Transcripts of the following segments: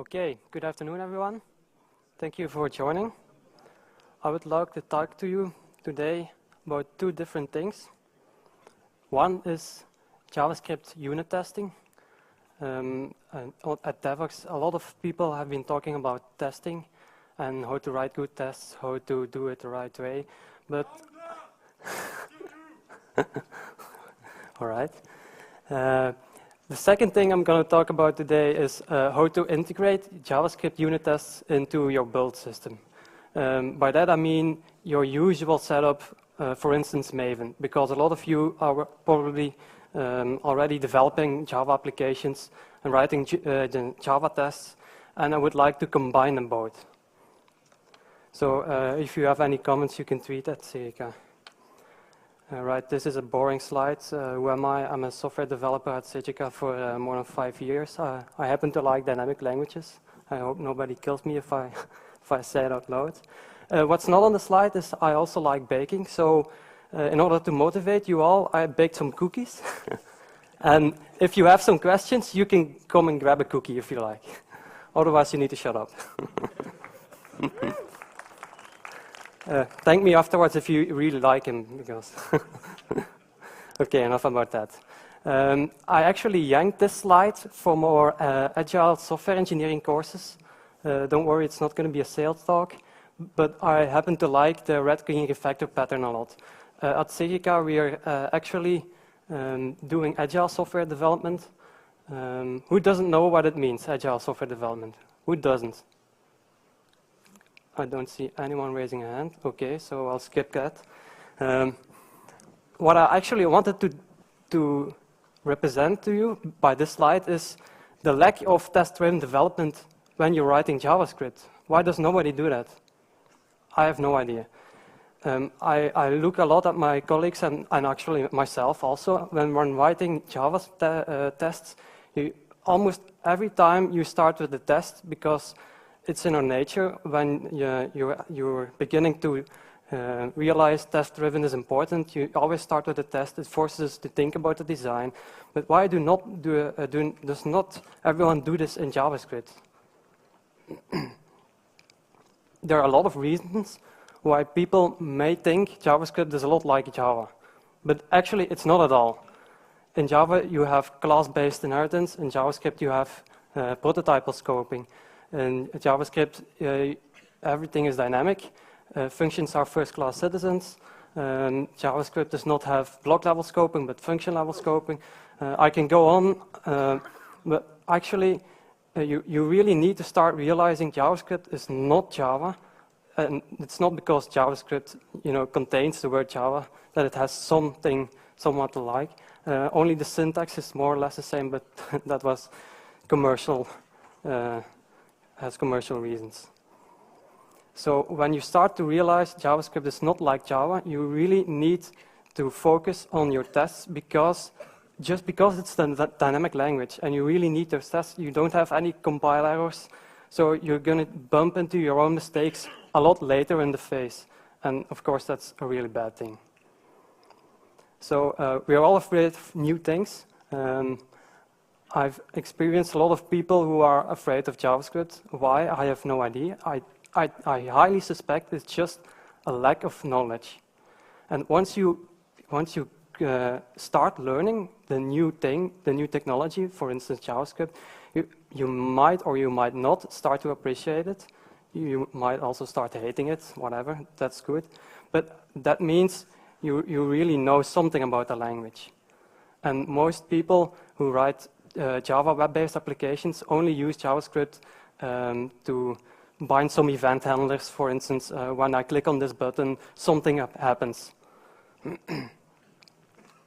Okay, good afternoon everyone. Thank you for joining. I would like to talk to you today about two different things. One is JavaScript unit testing. And at Debug, a lot of people have been talking about testing and how to write good tests, how to do it the right way. But all right. The second thing I'm going to talk about today is how to integrate JavaScript unit tests into your build system. By that I mean your usual setup, for instance Maven, because a lot of you are probably already developing Java applications and writing Java tests, and I would like to combine them both. So if you have any comments, you can tweet at Cegeka. Right, this is a boring slide. Who am I? I'm a software developer at Cegeka for more than 5 years. I happen to like dynamic languages. I hope nobody kills me if I say it out loud. What's not on the slide is I also like baking. So in order to motivate you all, I baked some cookies. And if you have some questions, you can come and grab a cookie if you like. Otherwise, you need to shut up. Thank me afterwards if you really like him, because okay, enough about that. I actually yanked this slide from our agile software engineering courses. Don't worry, it's not going to be a sales talk, but I happen to like the red-green refactor pattern a lot. At Cegeka, we are actually doing agile software development. Who doesn't know what it means, agile software development? Who doesn't? I don't see anyone raising a hand. Okay, so I'll skip that. What I actually wanted to represent to you by this slide is the lack of test-driven development when you're writing JavaScript. Why does nobody do that? I have no idea. I look a lot at my colleagues and actually myself also. When we're writing Java tests, almost every time you start with the test because it's in our nature. When you're beginning to realize test-driven is important, you always start with a test. It forces us to think about the design. But why does not everyone do this in JavaScript? There are a lot of reasons why people may think JavaScript is a lot like Java. But actually, it's not at all. In Java, you have class-based inheritance. In JavaScript, you have prototypal scoping. In JavaScript, everything is dynamic. Functions are first-class citizens. JavaScript does not have block-level scoping, but function-level scoping. I can go on, but actually, you really need to start realizing JavaScript is not Java. And it's not because JavaScript, contains the word Java that it has something somewhat alike. Only the syntax is more or less the same, but that was commercial. Has commercial reasons. So when you start to realize JavaScript is not like Java, you really need to focus on your tests because it's the dynamic language and you really need those tests. You don't have any compile errors, so you're going to bump into your own mistakes a lot later in the phase. And of course, that's a really bad thing. So we are all afraid of new things. I've experienced a lot of people who are afraid of JavaScript. Why? I have no idea. I highly suspect it's just a lack of knowledge. And once you start learning the new thing, the new technology, for instance JavaScript, you might or you might not start to appreciate it. You might also start hating it, whatever, that's good. But that means you really know something about the language. And most people who write Java web-based applications only use JavaScript to bind some event handlers. For instance, when I click on this button, something happens.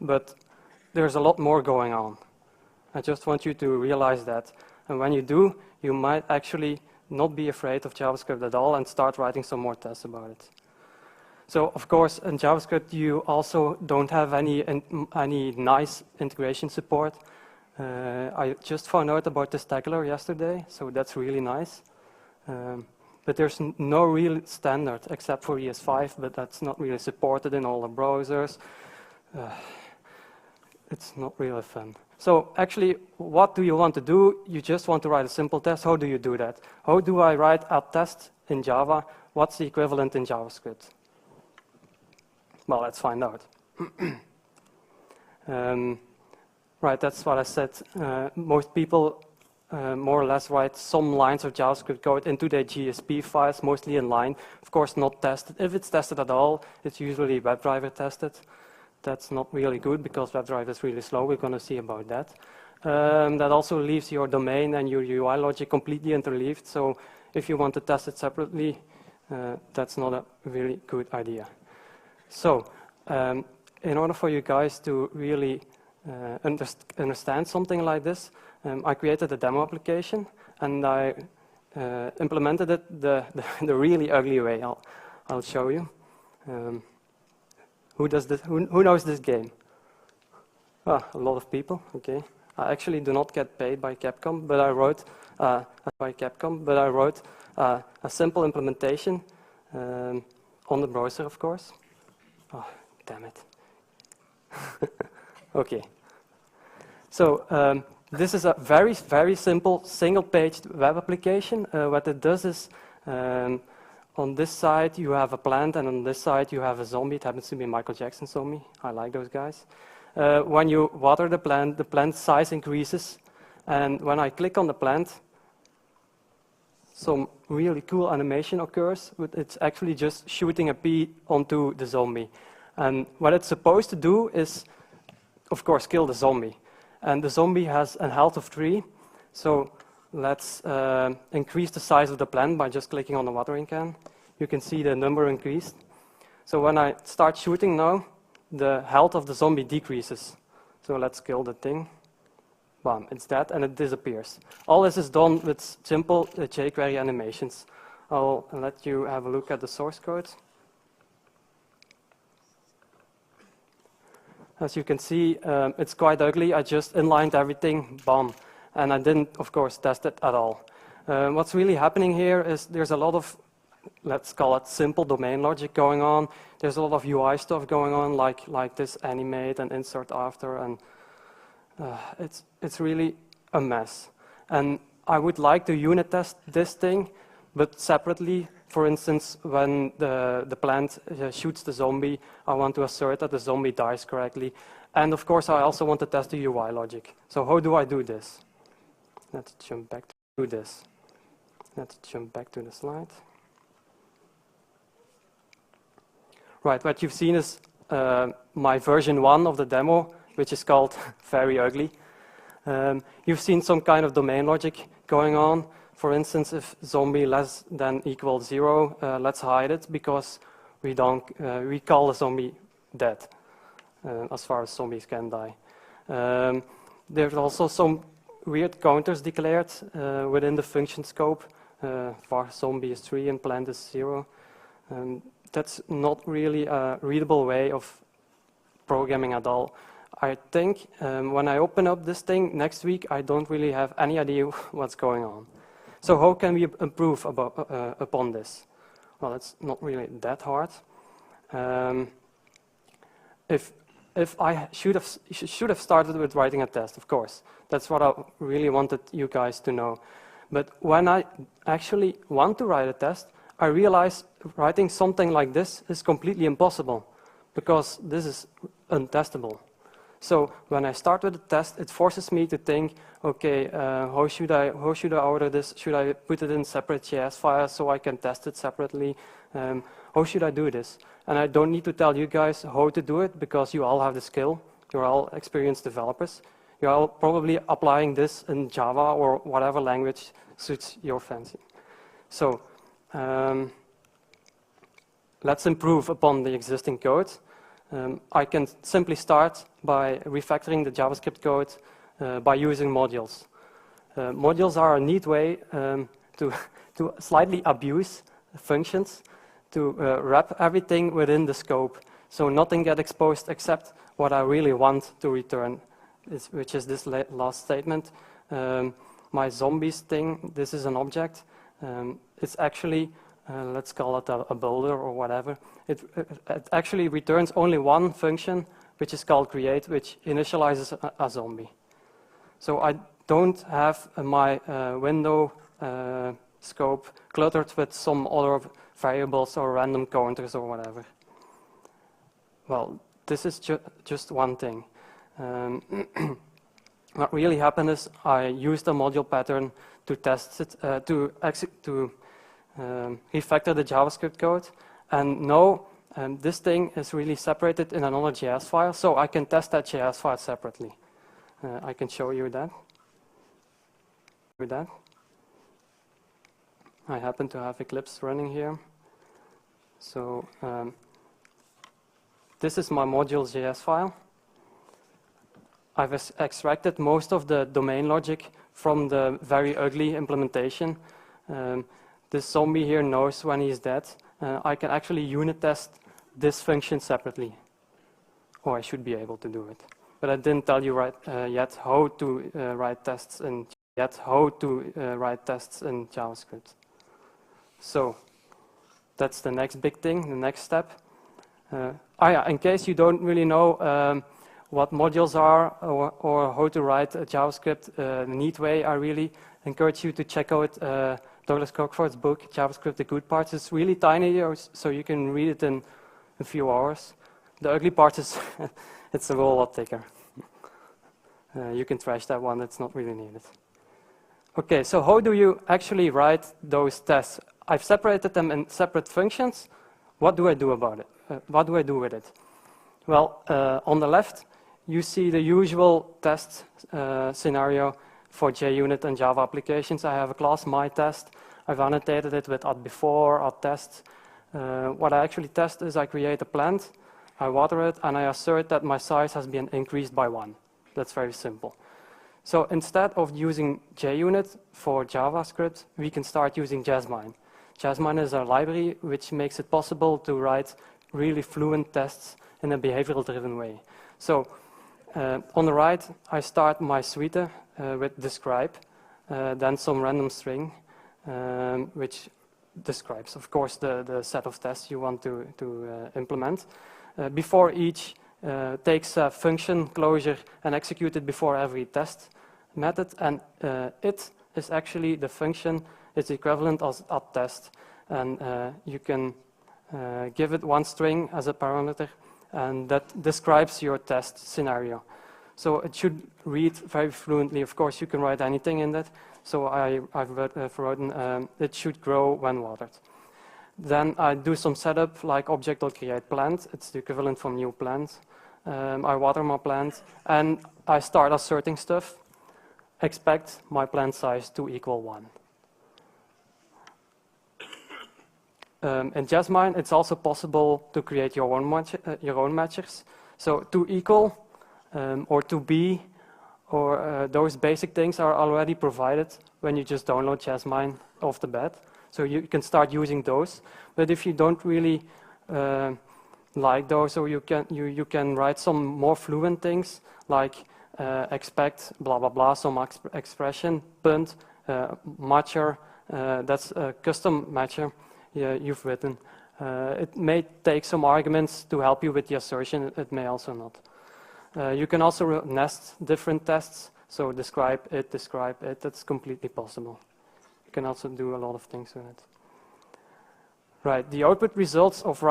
But there's a lot more going on. I just want you to realize that. And when you do, you might actually not be afraid of JavaScript at all and start writing some more tests about it. So, of course, in JavaScript, you also don't have any nice integration support. I just found out about the Testacular yesterday, so that's really nice. But there's no real standard except for ES5, but that's not really supported in all the browsers. it's not really fun. So actually, what do you want to do? You just want to write a simple test. How do you do that? How do I write a test in Java? What's the equivalent in JavaScript? Well, let's find out. Right, that's what I said. Most people more or less write some lines of JavaScript code into their GSP files, mostly in line. Of course, not tested. If it's tested at all, it's usually WebDriver tested. That's not really good because WebDriver is really slow. We're going to see about that. That also leaves your domain and your UI logic completely interleaved. So if you want to test it separately, that's not a really good idea. So in order for you guys to really understand something like this, I created a demo application and I implemented it the really ugly way. I'll show you. Who does this? Who knows this game? Ah, a lot of people. Okay. I actually do not get paid by Capcom, but I wrote a simple implementation on the browser, of course. Oh, damn it. Okay. So this is a very, very simple single-page web application. What it does is on this side you have a plant, and on this side you have a zombie. It happens to be a Michael Jackson zombie. I like those guys. When you water the plant size increases, and when I click on the plant, some really cool animation occurs. It's actually just shooting a pea onto the zombie. And what it's supposed to do is, of course, kill the zombie. And the zombie has a health of 3. So let's increase the size of the plant by just clicking on the watering can. You can see the number increased. So when I start shooting now, the health of the zombie decreases. So let's kill the thing. Bam, it's dead and it disappears. All this is done with simple jQuery animations. I'll let you have a look at the source code. As you can see, it's quite ugly. I just inlined everything, bam. And I didn't, of course, test it at all. What's really happening here is there's a lot of, let's call it simple domain logic going on. There's a lot of UI stuff going on, like this animate and insert after, and it's really a mess. And I would like to unit test this thing, but separately. For instance, when the plant shoots the zombie, I want to assert that the zombie dies correctly. And of course, I also want to test the UI logic. So how do I do this? Let's jump back to this. Let's jump back to the slide. Right, what you've seen is my version 1 of the demo, which is called Very Ugly. You've seen some kind of domain logic going on. For instance, if zombie less than equals 0, let's hide it because we call the zombie dead, as far as zombies can die. There's also some weird counters declared within the function scope. For zombie is 3 and plant is 0. That's not really a readable way of programming at all. I think when I open up this thing next week, I don't really have any idea what's going on. So how can we improve upon this? Well, it's not really that hard. If I should have started with writing a test, of course. That's what I really wanted you guys to know. But when I actually want to write a test, I realize writing something like this is completely impossible because this is untestable. So when I start with a test, it forces me to think, okay, how should I order this? Should I put it in separate JS files so I can test it separately? How should I do this? And I don't need to tell you guys how to do it because you all have the skill. You're all experienced developers. You're all probably applying this in Java or whatever language suits your fancy. So let's improve upon the existing code. I can simply start by refactoring the JavaScript code by using modules. Modules are a neat way to slightly abuse functions, to wrap everything within the scope. So nothing gets exposed except what I really want to return, which is this last statement. My zombies thing, this is an object. It's actually let's call it a builder or whatever. It actually returns only one function which is called create, which initializes a zombie. So I don't have my window scope cluttered with some other variables or random counters or whatever. Well, this is just one thing. What really happened is I used a module pattern to test it, to refactor the JavaScript code, and now this thing is really separated in another JS file, so I can test that JS file separately. I can show you that. I happen to have Eclipse running here. So this is my module.js file. I've extracted most of the domain logic from the very ugly implementation. This zombie here knows when he's dead. I can actually unit test this function separately. Or I should be able to do it. But I didn't tell you yet how to write tests in JavaScript. So that's the next big thing, the next step. In case you don't really know what modules are or how to write a JavaScript the neat way, I really encourage you to check out Douglas Crockford's book, JavaScript, The Good Parts. It's really tiny, so you can read it in a few hours. The ugly part is it's a whole lot thicker. You can trash that one, it's not really needed. Okay, so how do you actually write those tests? I've separated them in separate functions. What do I do about it? What do I do with it? Well, on the left, you see the usual test scenario for JUnit and Java applications. I have a class myTest. I've annotated it with @before, @test. What I actually test is I create a plant, I water it, and I assert that my size has been increased by 1. That's very simple. So instead of using JUnit for JavaScript, we can start using Jasmine. Jasmine is a library which makes it possible to write really fluent tests in a behavioral-driven way. So on the right, I start my suite with describe, then some random string, which describes, of course, the set of tests you want to implement. Before each takes a function closure and execute it before every test method, and it is actually the function is equivalent as @test, and you can give it one string as a parameter, and that describes your test scenario. So it should read very fluently. Of course, you can write anything in that. So I've written it should grow when watered. Then I do some setup like object.createPlant. It's the equivalent from new plant. I water my plant, and I start asserting stuff. Expect my plant size to equal 1. In Jasmine, it's also possible to create your own matchers. So to equal or to be, or those basic things are already provided when you just download Jasmine off the bat. So you can start using those. But if you don't really like those, or you can write some more fluent things like expect blah blah blah, some expression, punt, matcher. That's a custom matcher you've written. It may take some arguments to help you with the assertion. It may also not. You can also nest different tests. So describe it. That's completely possible. You can also do a lot of things with it. Right. The output results of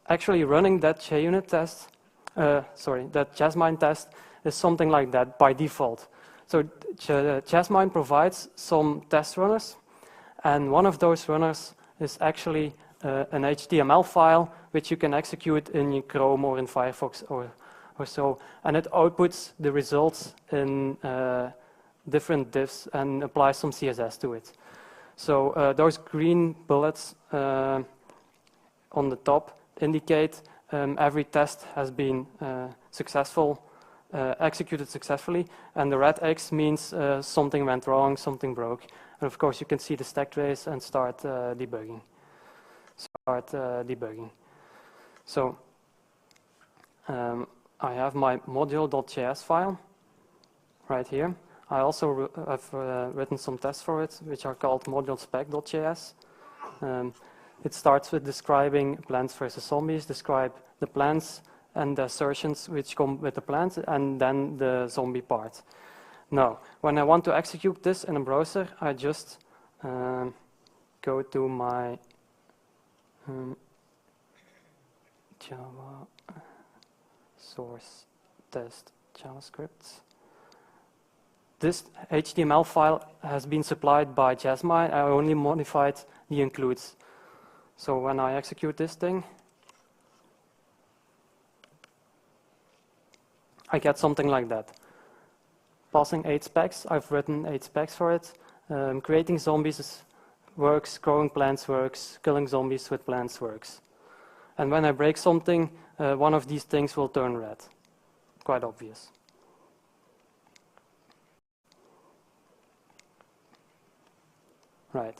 actually running that JUnit test, that Jasmine test, is something like that by default. So Jasmine provides some test runners, and one of those runners is actually an HTML file which you can execute in Chrome or in Firefox or so, and it outputs the results in different divs and applies some CSS to it. So those green bullets on the top indicate every test has been executed successfully, and the red X means something went wrong, something broke. And of course, you can see the stack trace and start debugging. So I have my module.js file right here. I also have written some tests for it, which are called module-spec.js. It starts with describing plants versus zombies, describe the plants, and the assertions which come with the plant, and then the zombie part. Now, when I want to execute this in a browser, I just go to my Java source test JavaScript. This HTML file has been supplied by Jasmine. I only modified the includes. So when I execute this thing, I get something like that. Passing 8 specs, I've written 8 specs for it. Creating zombies works, growing plants works, killing zombies with plants works. And when I break something, one of these things will turn red. Quite obvious. Right.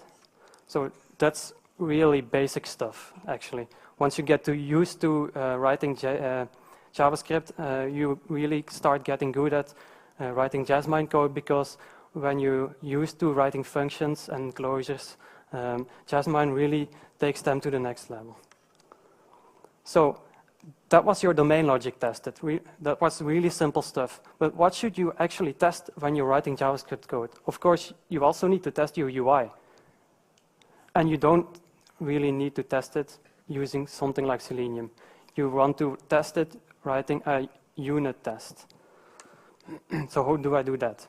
So that's really basic stuff, actually. Once you get used to writing JavaScript, you really start getting good at writing Jasmine code, because when you're used to writing functions and closures, Jasmine really takes them to the next level. So that was your domain logic tested. That was really simple stuff. But what should you actually test when you're writing JavaScript code? Of course, you also need to test your UI. And you don't really need to test it using something like Selenium. You want to test it writing a unit test. So how do I do that?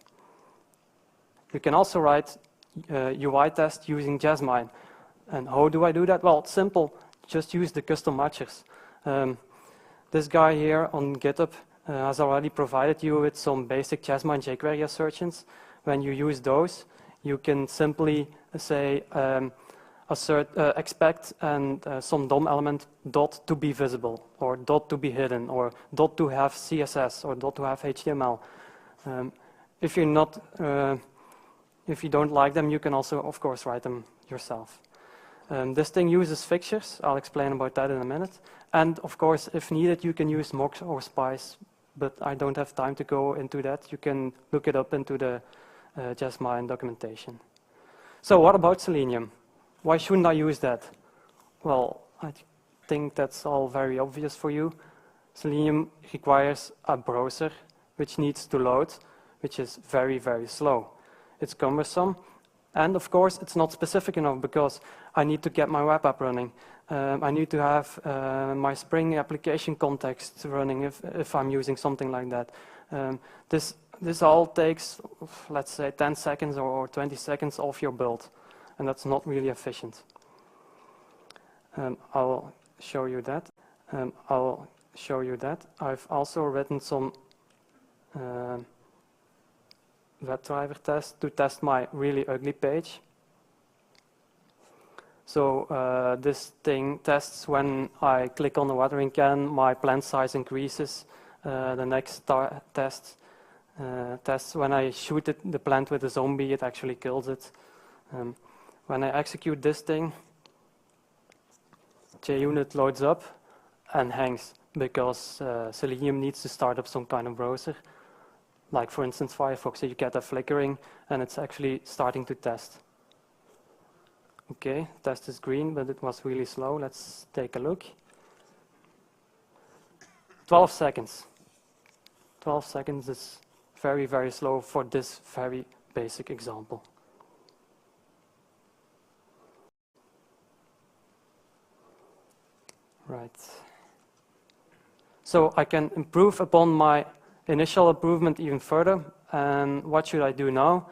You can also write UI test using Jasmine. And how do I do that? Well, it's simple. Just use the custom matchers. This guy here on GitHub has already provided you with some basic Jasmine jQuery assertions. When you use those, you can simply say expect and some DOM element dot to be visible, or dot to be hidden, or dot to have CSS, or dot to have HTML. If you don't like them, you can also, of course, write them yourself. This thing uses fixtures. I'll explain about that in a minute. And of course, if needed, you can use mocks or spice, but I don't have time to go into that. You can look it up into the Jasmine documentation. So what about Selenium? Why shouldn't I use that? Well, I think that's all very obvious for you. Selenium requires a browser which needs to load, which is very, very slow. It's cumbersome. And of course, it's not specific enough, because I need to get my web app running. I need to have my Spring application context running if I'm using something like that. This all takes, let's say, 10 seconds or 20 seconds off your build. And that's not really efficient. I'll show you that. I've also written some WebDriver tests to test my really ugly page. So this thing tests when I click on the watering can, my plant size increases. The next test tests when I shoot the plant with a zombie, it actually kills it. When I execute this thing, JUnit loads up and hangs, because Selenium needs to start up some kind of browser. Like, for instance, Firefox. So you get a flickering, and it's actually starting to test. Okay, test is green, but it was really slow. Let's take a look. 12 seconds. 12 seconds is very, very slow for this very basic example. Right. So I can improve upon my initial improvement even further. And what should I do now?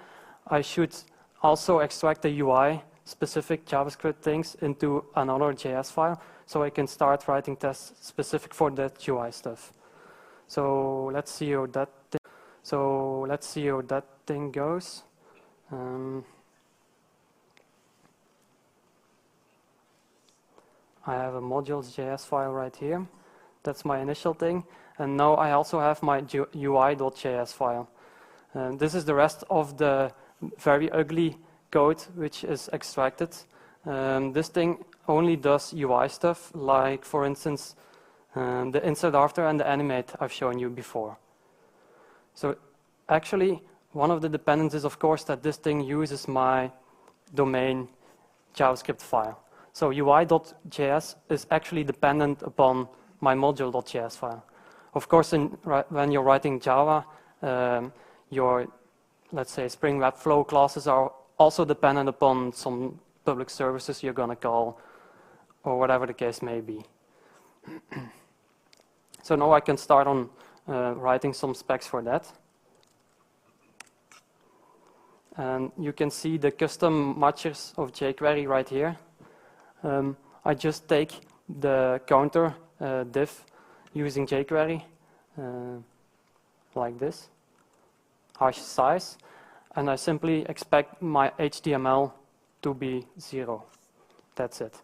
I should also extract the UI specific JavaScript things into another JS file, so I can start writing tests specific for that UI stuff. So let's see how that thing goes. I have a modules.js file right here. That's my initial thing. And now I also have my UI.js file. This is the rest of the very ugly code which is extracted. This thing only does UI stuff, like, for instance, the insert after and the animate I've shown you before. So actually, one of the dependencies, of course, that this thing uses my domain JavaScript file. So UI.js is actually dependent upon my module.js file. Of course, when you're writing Java, your, let's say, Spring Webflow classes are also dependent upon some public services you're going to call, or whatever the case may be. So now I can start on writing some specs for that. And you can see the custom matchers of jQuery right here. I just take the counter div using jQuery like this, hash size, and I simply expect my HTML to be 0. That's it.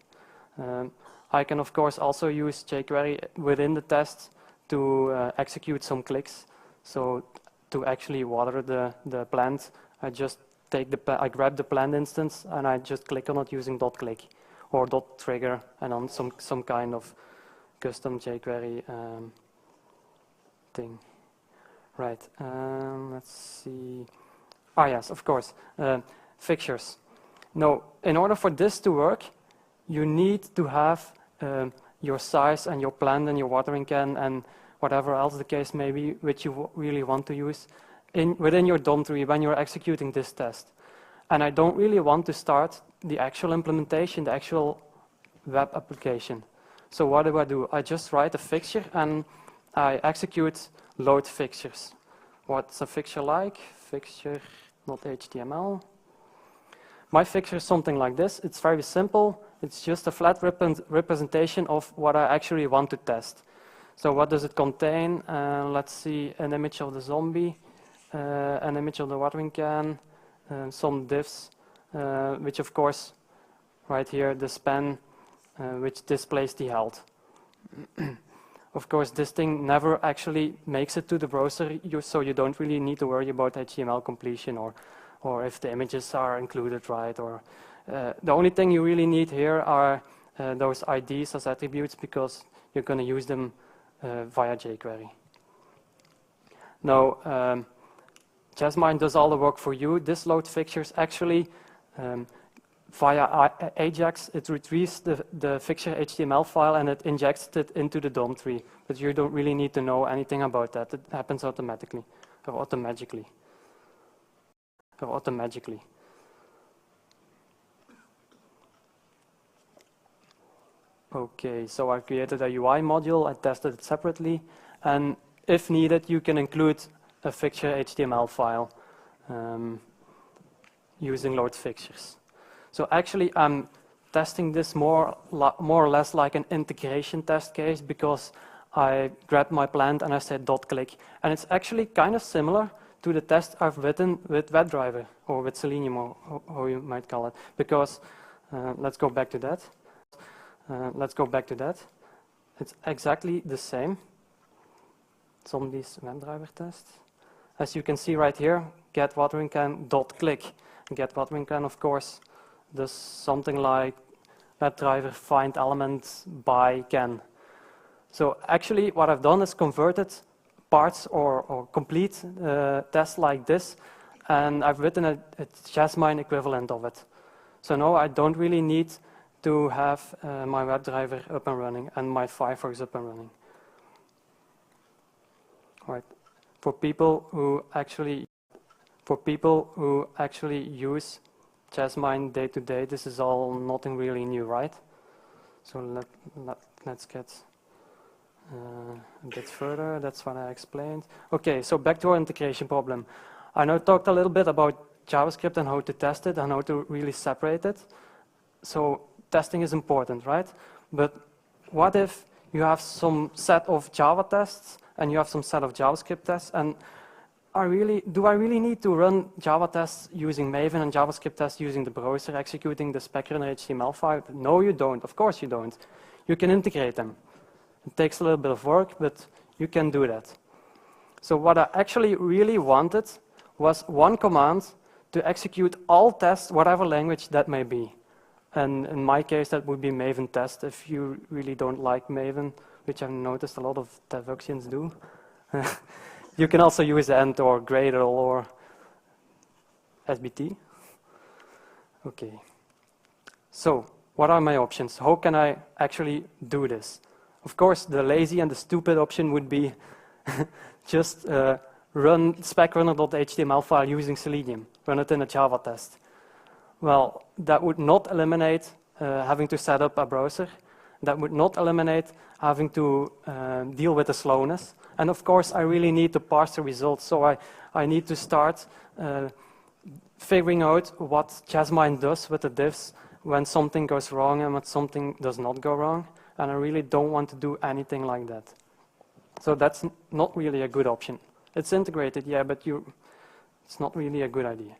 I can of course also use jQuery within the test to execute some clicks. So to actually water the plant, I just I grab the plant instance and I just click on it using .click or .trigger and on some kind of custom jQuery thing. Right, let's see. Ah yes, of course, fixtures. Now, in order for this to work, you need to have your size and your plant and your watering can and whatever else the case may be, which you really want to use within your DOM tree when you're executing this test. And I don't really want to start the actual implementation, the actual web application. So what do? I just write a fixture and I execute load fixtures. What's a fixture like? Fixture, not HTML. My fixture is something like this. It's very simple. It's just a flat representation of what I actually want to test. So what does it contain? Let's see, an image of the zombie, an image of the watering can, some divs, which of course, right here, the span, which displays the health. Of course, this thing never actually makes it to the browser, so you don't really need to worry about HTML completion or if the images are included, right? Or the only thing you really need here are those IDs as attributes because you're going to use them via jQuery. Now, Jasmine does all the work for you. This load fixtures actually via Ajax, it retrieves the fixture HTML file and it injects it into the DOM tree. But you don't really need to know anything about that. It happens automatically, or automagically. Okay, so I created a UI module, I tested it separately, and if needed, you can include a fixture HTML file using load fixtures. So actually, I'm testing this more or less like an integration test case because I grabbed my plant and I said .click, and it's actually kind of similar to the test I've written with WebDriver or with Selenium, or how you might call it. Because let's go back to that. It's exactly the same. Some of these WebDriver tests. As you can see right here, get watering can .click. Get watering can, of course, does something like WebDriver find element by can. So actually, what I've done is converted parts or complete tests like this, and I've written a Jasmine equivalent of it. So now I don't really need to have my WebDriver up and running and my Firefox up and running. All right. For people who actually use Jasmine day to day, this is all nothing really new, right? So let's get a bit further. That's what I explained. Okay, so back to our integration problem. I now talked a little bit about JavaScript and how to test it and how to really separate it. So testing is important, right? But what if you have some set of Java tests and you have some set of JavaScript tests, and do I really need to run Java tests using Maven and JavaScript tests using the browser executing the spec runner HTML file? No, you don't. Of course you don't. You can integrate them. It takes a little bit of work, but you can do that. So what I actually really wanted was one command to execute all tests, whatever language that may be. And in my case, that would be Maven test if you really don't like Maven, which I've noticed a lot of Devuxians do. You can also use Ent or Gradle or SBT. Okay. So what are my options? How can I actually do this? Of course, the lazy and the stupid option would be just run specrunner.html file using Selenium, run it in a Java test. Well, that would not eliminate having to set up a browser. That would not eliminate having to deal with the slowness. And of course, I really need to parse the results. So I need to start figuring out what Jasmine does with the diffs when something goes wrong and when something does not go wrong. And I really don't want to do anything like that. So that's not really a good option. It's integrated, yeah, but it's not really a good idea.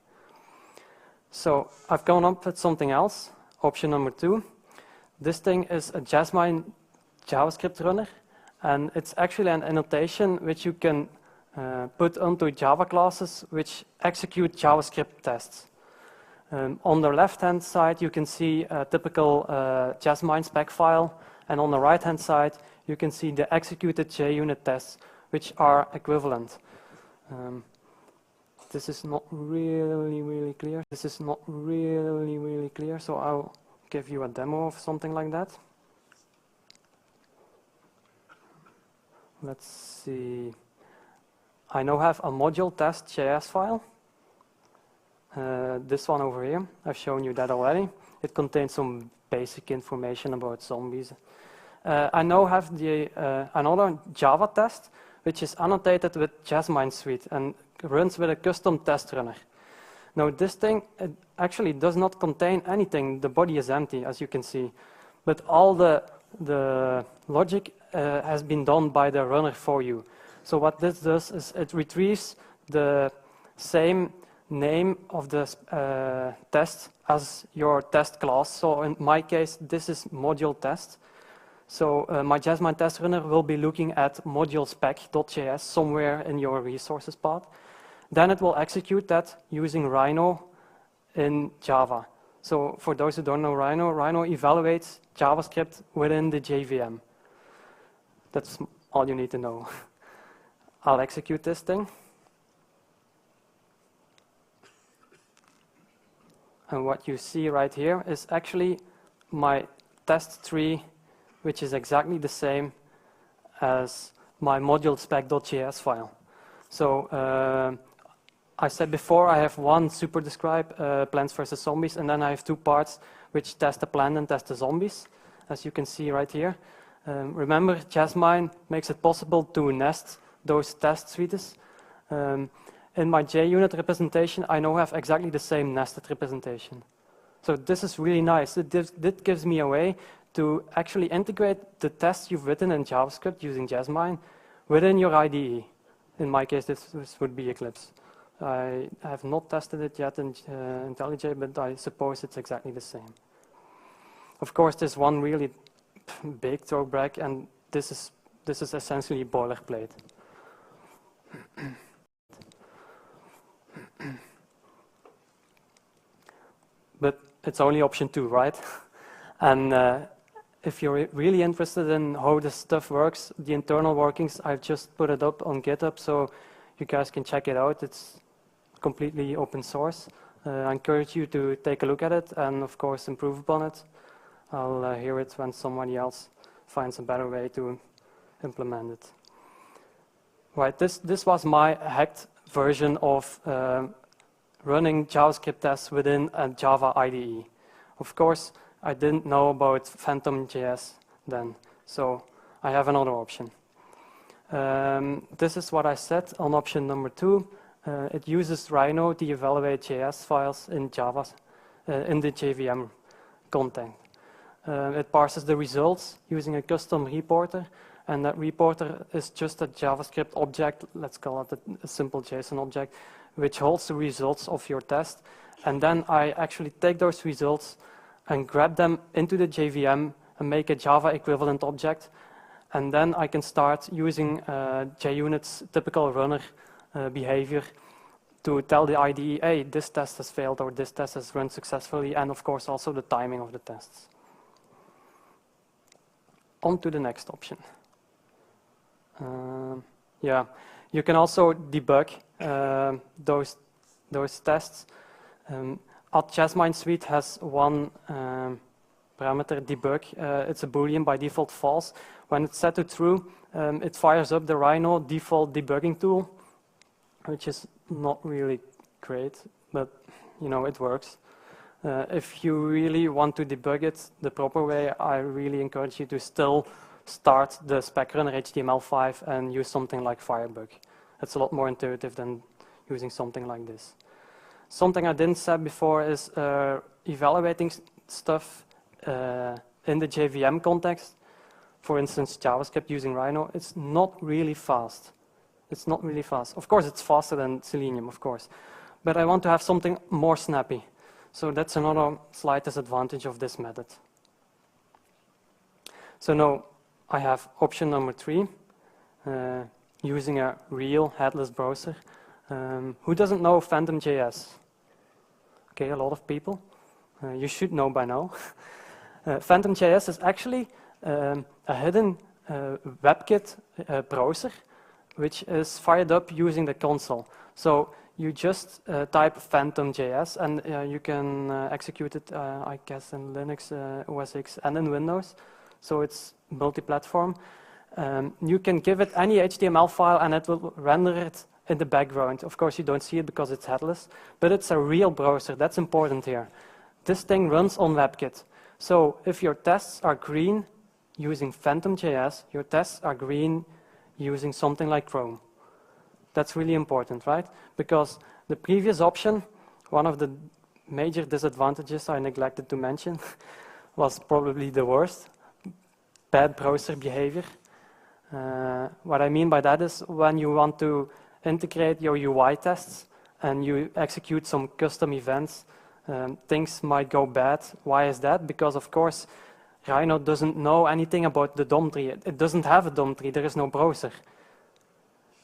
So I've gone up with something else, option number 2. This thing is a Jasmine JavaScript runner, and it's actually an annotation which you can put onto Java classes which execute JavaScript tests. On the left-hand side, you can see a typical Jasmine spec file, and on the right-hand side, you can see the executed JUnit tests, which are equivalent. This is not really clear. This is not really clear, so I'll give you a demo of something like that. Let's see. I now have a module test.js file. This one over here, I've shown you that already. It contains some basic information about zombies. I now have another Java test, which is annotated with Jasmine Suite and runs with a custom test runner. Now this thing actually does not contain anything. The body is empty, as you can see. But all the logic has been done by the runner for you. So what this does is it retrieves the same name of the test as your test class. So in my case, this is module test. So my Jasmine test runner will be looking at module spec.js somewhere in your resources path. Then it will execute that using Rhino in Java. So for those who don't know Rhino, Rhino evaluates JavaScript within the JVM. That's all you need to know. I'll execute this thing. And what you see right here is actually my test tree, which is exactly the same as my module spec.js file. So I said before I have one super describe, plants versus zombies, and then I have 2 parts which test the plant and test the zombies, as you can see right here. Remember, Jasmine makes it possible to nest those test suites. In my JUnit representation, I now have exactly the same nested representation. So this is really nice. It gives me a way to actually integrate the tests you've written in JavaScript using Jasmine within your IDE. In my case, this would be Eclipse. I have not tested it yet in IntelliJ, but I suppose it's exactly the same. Of course, there's one really big drawback, and this is essentially boilerplate. But it's only option 2, right? And if you're really interested in how this stuff works, the internal workings, I've just put it up on GitHub, so you guys can check it out. It's completely open source. I encourage you to take a look at it and, of course, improve upon it. I'll hear it when somebody else finds a better way to implement it. Right, this was my hacked version of running JavaScript tests within a Java IDE. Of course, I didn't know about PhantomJS then, so I have another option. This is what I said on option number 2. It uses Rhino to evaluate JS files in Java, in the JVM content. It parses the results using a custom reporter, and that reporter is just a JavaScript object, let's call it a simple JSON object, which holds the results of your test. And then I actually take those results and grab them into the JVM and make a Java equivalent object. And then I can start using JUnit's typical runner behavior to tell the IDE, hey, this test has failed or this test has run successfully, and of course also the timing of the tests. On to the next option. Yeah, you can also debug those tests. Jasmine Suite has one parameter debug. It's a boolean by default false. When it's set to true, it fires up the Rhino default debugging tool, which is not really great, but it works. If you really want to debug it the proper way, I really encourage you to still start the spec runner HTML5 and use something like Firebug. It's a lot more intuitive than using something like this. Something I didn't say before is evaluating stuff in the JVM context. For instance, JavaScript using Rhino, it's not really fast. It's not really fast. Of course, it's faster than Selenium, of course. But I want to have something more snappy. So that's another slight disadvantage of this method. So now I have option number 3, using a real headless browser. Who doesn't know PhantomJS? Okay, a lot of people. You should know by now. PhantomJS is actually a hidden WebKit browser, which is fired up using the console. So you just type PhantomJS, and you can execute it, I guess, in Linux, OS X, and in Windows. So it's multi-platform. You can give it any HTML file, and it will render it in the background. Of course, you don't see it because it's headless, but it's a real browser. That's important here. This thing runs on WebKit. So if your tests are green using PhantomJS, your tests are green using something like Chrome. That's really important, right? Because the previous option, one of the major disadvantages I neglected to mention, was probably the worst: bad browser behavior. What I mean by that is when you want to integrate your UI tests and you execute some custom events, things might go bad. Why is that? Because, of course, Rhino doesn't know anything about the DOM tree. It doesn't have a DOM tree. There is no browser.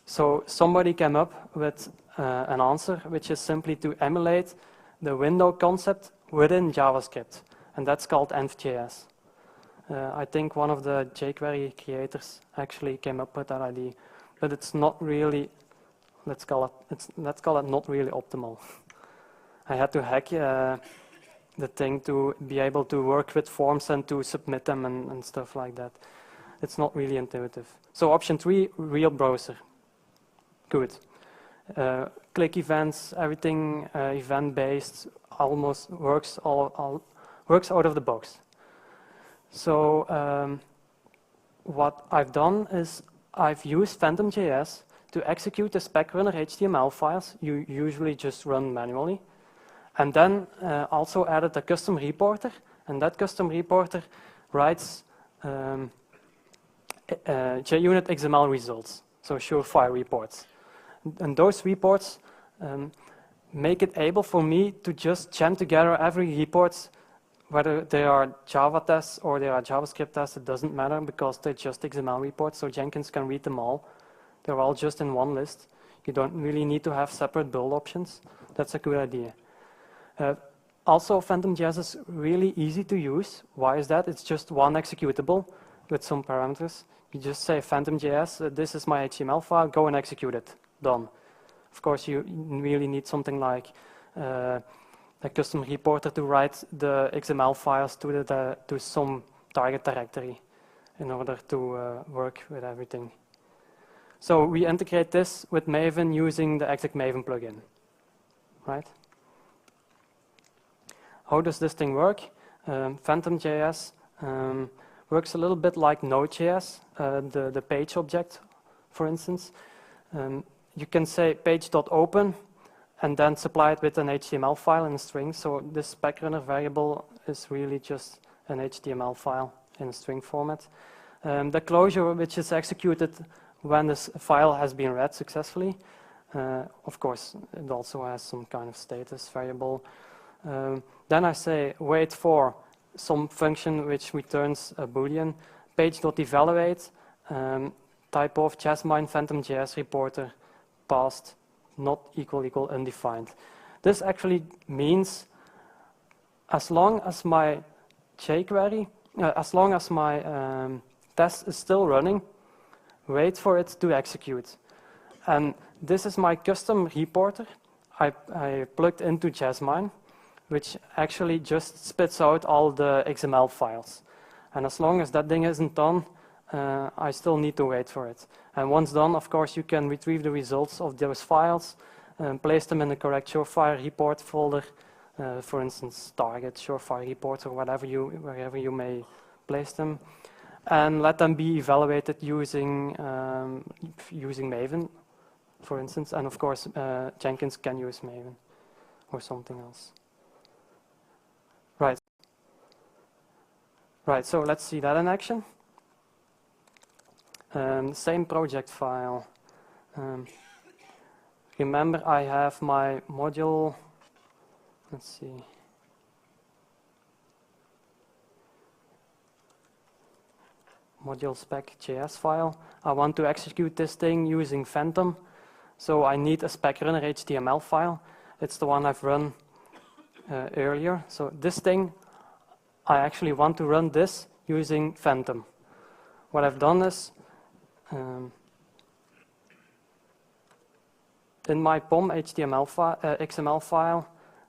So somebody came up with an answer, which is simply to emulate the window concept within JavaScript, and that's called env.js. I think one of the jQuery creators actually came up with that idea, but it's not really, let's call it not really optimal. I had to hack the thing to be able to work with forms and to submit them and stuff like that. It's not really intuitive. So option 3, real browser. Good. Click events, everything event-based, almost works works out of the box. So what I've done is I've used PhantomJS to execute the spec runner HTML files you usually just run manually, and then also added a custom reporter, and that custom reporter writes JUnit XML results, so surefire reports. And those reports make it able for me to just jam together every report, whether they are Java tests or they are JavaScript tests, it doesn't matter because they're just XML reports, so Jenkins can read them all. They're all just in one list. You don't really need to have separate build options. That's a good idea. Also, PhantomJS is really easy to use. Why is that? It's just one executable with some parameters. You just say PhantomJS, this is my HTML file, go and execute it. Done. Of course, you really need something like a custom reporter to write the XML files to some target directory in order to work with everything. So we integrate this with Maven using the exec Maven plugin, right? How does this thing work? PhantomJS works a little bit like Node.js, the page object, for instance. You can say page.open and then supply it with an HTML file and a string. So this spec runner variable is really just an HTML file in a string format. The closure, which is executed when this file has been read successfully. Of course, it also has some kind of status variable. Then I say wait for some function which returns a boolean. Page.evaluate, type of Jasmine PhantomJS reporter passed, not equal undefined. This actually means as long as my jQuery, as long as my test is still running, wait for it to execute. And this is my custom reporter I plugged into Jasmine. which actually just spits out all the XML files. And as long as that thing isn't done, I still need to wait for it. And once done, of course, you can retrieve the results of those files and place them in the correct Surefire report folder, for instance, target, Surefire reports, or wherever you may place them, and let them be evaluated using Maven, for instance. And of course, Jenkins can use Maven or something else. Right, so let's see that in action. Same project file. Remember, I have my module, let's see. Module spec.js file. I want to execute this thing using Phantom, so I need a spec runner HTML file. It's the one I've run earlier. So this thing, I actually want to run this using Phantom. What I've done is, in my POM XML file,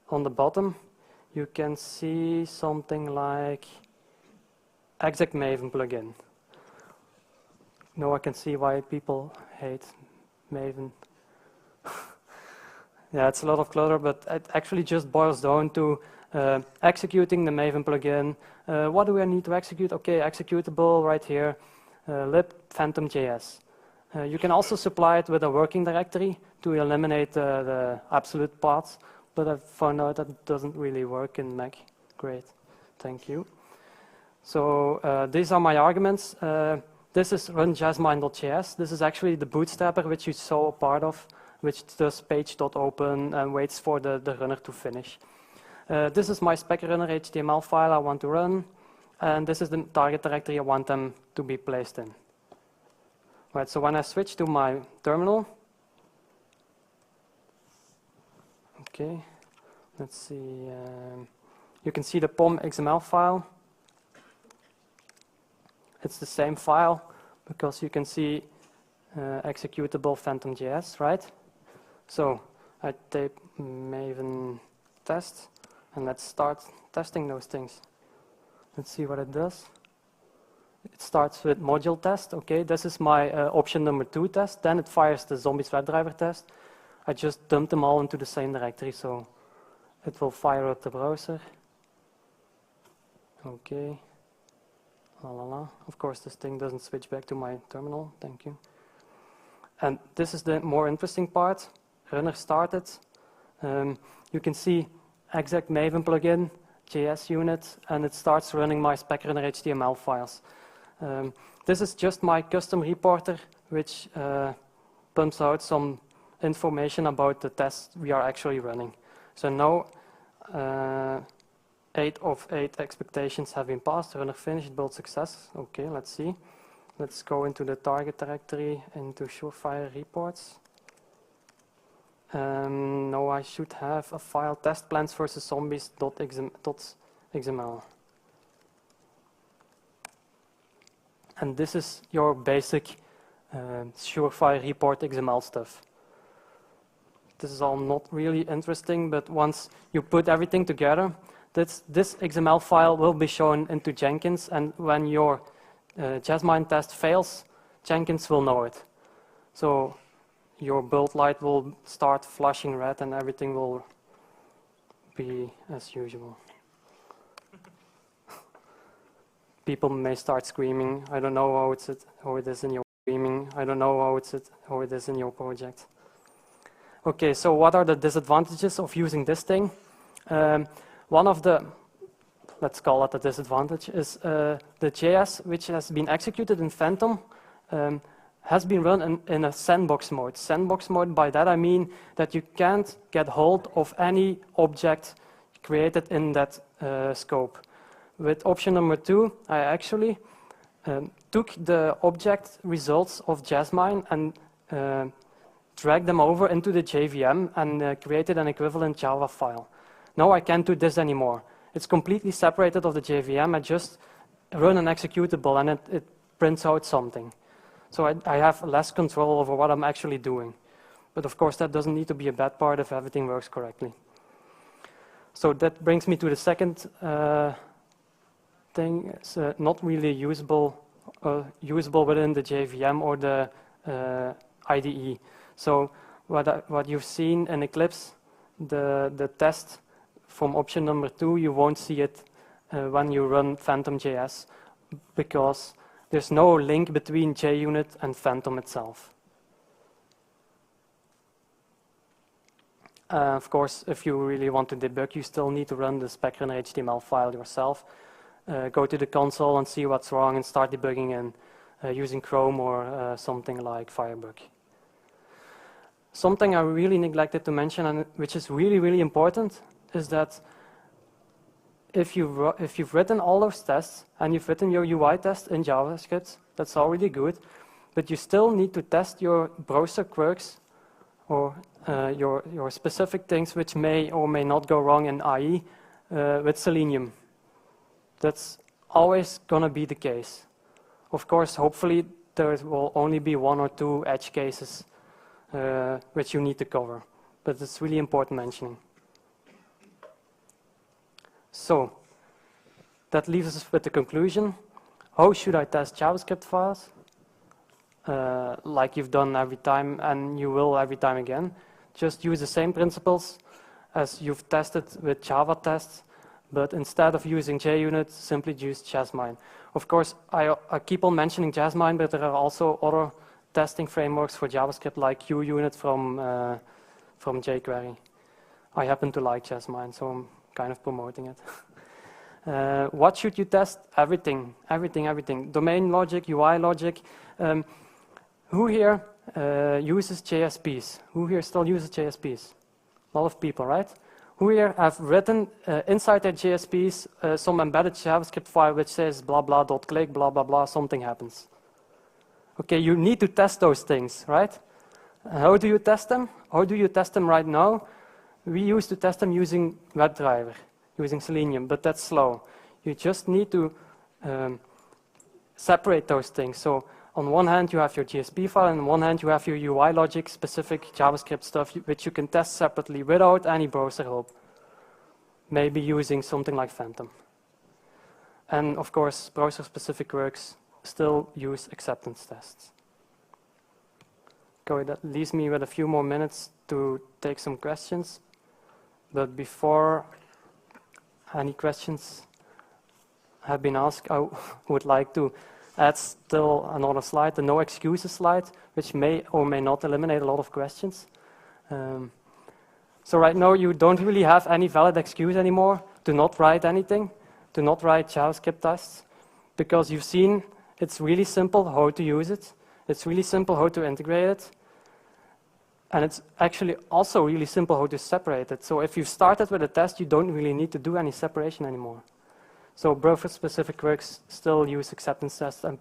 on the bottom, you can see something like exec Maven plugin. Now I can see why people hate Maven. Yeah, it's a lot of clutter, but it actually just boils down to executing the Maven plugin. What do I need to execute? Okay, executable right here, lib PhantomJS. You can also supply it with a working directory to eliminate the absolute paths, but I've found out that doesn't really work in Mac. Great, thank you. So these are my arguments. This is run jasmine.js. This is actually the bootstrapper which you saw a part of, which does page.open and waits for the runner to finish. This is my spec runner HTML file I want to run, and this is the target directory I want them to be placed in. Right, so when I switch to my terminal, okay, let's see, you can see the POM XML file. It's the same file because you can see executable PhantomJS, right? So I type Maven test, and let's start testing those things. Let's see what it does. It starts with module test. Okay, this is my option number 2 test. Then it fires the zombies WebDriver test. I just dumped them all into the same directory, so it will fire up the browser. Okay. La la la. Of course, this thing doesn't switch back to my terminal. Thank you. And this is the more interesting part. Runner started. You can see exec Maven plugin, JUnit, and it starts running my spec runner HTML files. This is just my custom reporter, which pumps out some information about the tests we are actually running. So now 8 of 8 expectations have been passed. Runner finished, build success. Okay, let's see. Let's go into the target directory, into Surefire reports. Now I should have a file test plans versus zombies.xml. And this is your basic Surefire report XML stuff. This is all not really interesting, but once you put everything together, this XML file will be shown into Jenkins, and when your Jasmine test fails, Jenkins will know it. So your build light will start flashing red and everything will be as usual. People may start screaming, I don't know how it is in your screaming, I don't know how it is in your project. Okay, so what are the disadvantages of using this thing? One of the, let's call it a disadvantage, is the JS, which has been executed in Phantom, has been run in a sandbox mode. Sandbox mode, by that I mean that you can't get hold of any object created in that scope. With option number 2, I actually took the object results of Jasmine and dragged them over into the JVM and created an equivalent Java file. Now I can't do this anymore. It's completely separated of the JVM. I just run an executable and it prints out something. So I have less control over what I'm actually doing. But of course, that doesn't need to be a bad part if everything works correctly. So that brings me to the second thing. It's not really usable within the JVM or the IDE. So what you've seen in Eclipse, the test from option number 2, you won't see it when you run PhantomJS, because there's no link between JUnit and Phantom itself. Of course, if you really want to debug, you still need to run the specrunner HTML file yourself. Go to the console and see what's wrong and start debugging in using Chrome or something like Firebug. Something I really neglected to mention, and which is really, really important, is that if you've written all those tests and you've written your UI test in JavaScript, that's already good, but you still need to test your browser quirks or your specific things which may or may not go wrong in IE with Selenium. That's always going to be the case. Of course, hopefully there will only be 1 or 2 edge cases which you need to cover, but it's really important mentioning. So that leaves us with the conclusion. How should I test JavaScript files? Like you've done every time, and you will every time again. Just use the same principles as you've tested with Java tests, but instead of using JUnit, simply use Jasmine. Of course, I keep on mentioning Jasmine, but there are also other testing frameworks for JavaScript like JUnit from jQuery. I happen to like Jasmine, so I'm kind of promoting it. What should you test? Everything. Domain logic, UI logic. Who here uses JSPs? Who here still uses JSPs? A lot of people, right? Who here have written inside their JSPs some embedded JavaScript file which says blah blah dot click blah blah blah, something happens. Okay, you need to test those things, right? How do you test them? How do you test them right now? We used to test them using WebDriver, using Selenium, but that's slow. You just need to separate those things. So on one hand, you have your JSP file, and on one hand, you have your UI logic specific JavaScript stuff, which you can test separately without any browser help. Maybe using something like Phantom. And of course, browser specific works still use acceptance tests. Okay, that leaves me with a few more minutes to take some questions. But before any questions have been asked, I would like to add still another slide, the no excuses slide, which may or may not eliminate a lot of questions. So right now you don't really have any valid excuse anymore to not write anything, to not write JavaScript tests, because you've seen it's really simple how to use it. It's really simple how to integrate it. And it's actually also really simple how to separate it. So if you've started with a test, you don't really need to do any separation anymore. So browser-specific works still use acceptance tests, and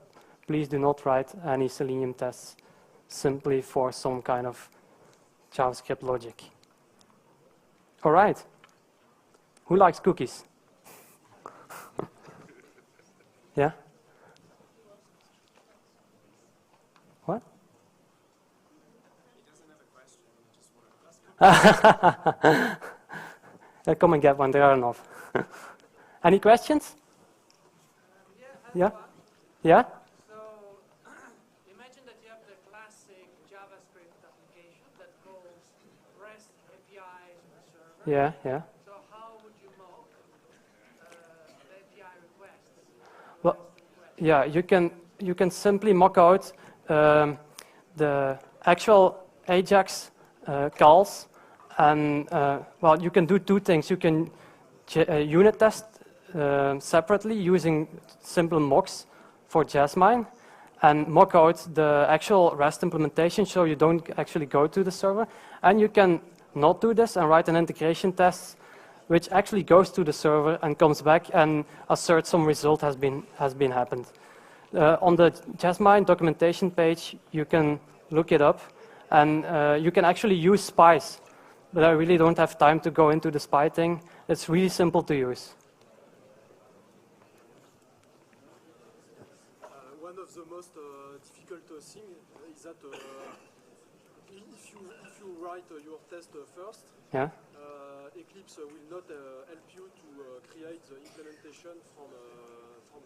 please do not write any Selenium tests simply for some kind of JavaScript logic. All right. Who likes cookies? Yeah? What? He doesn't have a question, he just wanted to ask. Come and get one, there are enough. Any questions? Yeah? Yeah? So, imagine that you have the classic JavaScript application that calls REST APIs to the server. Yeah. So how would you mock the API requests? Well, yeah, you can simply mock out the actual Ajax calls, and well, you can do 2 things. You can unit test separately using simple mocks for Jasmine and mock out the actual REST implementation so you don't actually go to the server. And you can not do this and write an integration test which actually goes to the server and comes back and asserts some result has been happened. On the Jasmine documentation page, you can look it up, and you can actually use spies. But I really don't have time to go into the spy thing. It's really simple to use. One of the most difficult things is that if you write your test first, Yeah. Eclipse will not help you to create the implementation from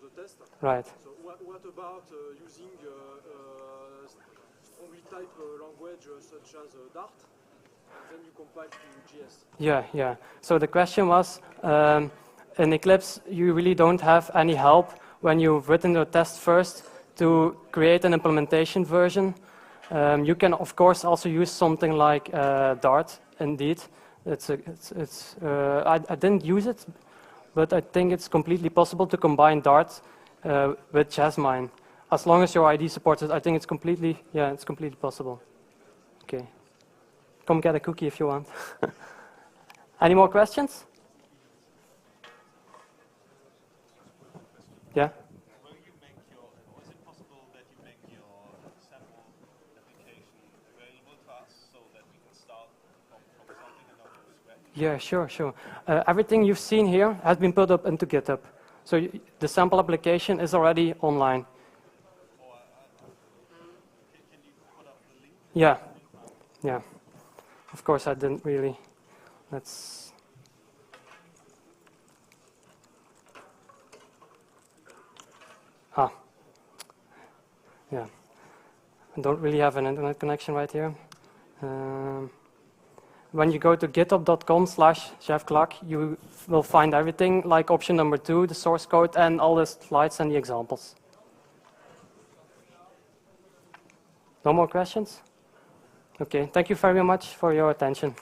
the test. Right. So what about using strongly typed language such as Dart, and then you compile to JS? Yeah, yeah. So the question was, in Eclipse, you really don't have any help when you've written your test first to create an implementation version. You can, of course, also use something like Dart, indeed. I didn't use it, but I think it's completely possible to combine Dart with Jasmine. As long as your ID supports it, I think it's completely possible. Okay. Come get a cookie if you want. Any more questions? Yeah? Will you make is it possible that you make your sample application available to us so that we can start from something and not from scratch? Yeah, sure. Everything you've seen here has been put up into GitHub. So the sample application is already online. Or can you put up the link? Yeah. Of course, I didn't really. Let's. Yeah. I don't really have an internet connection right here. When you go to github.com/jeffclock, you will find everything, like option number 2, the source code, and all the slides and the examples. No more questions? Okay, thank you very much for your attention.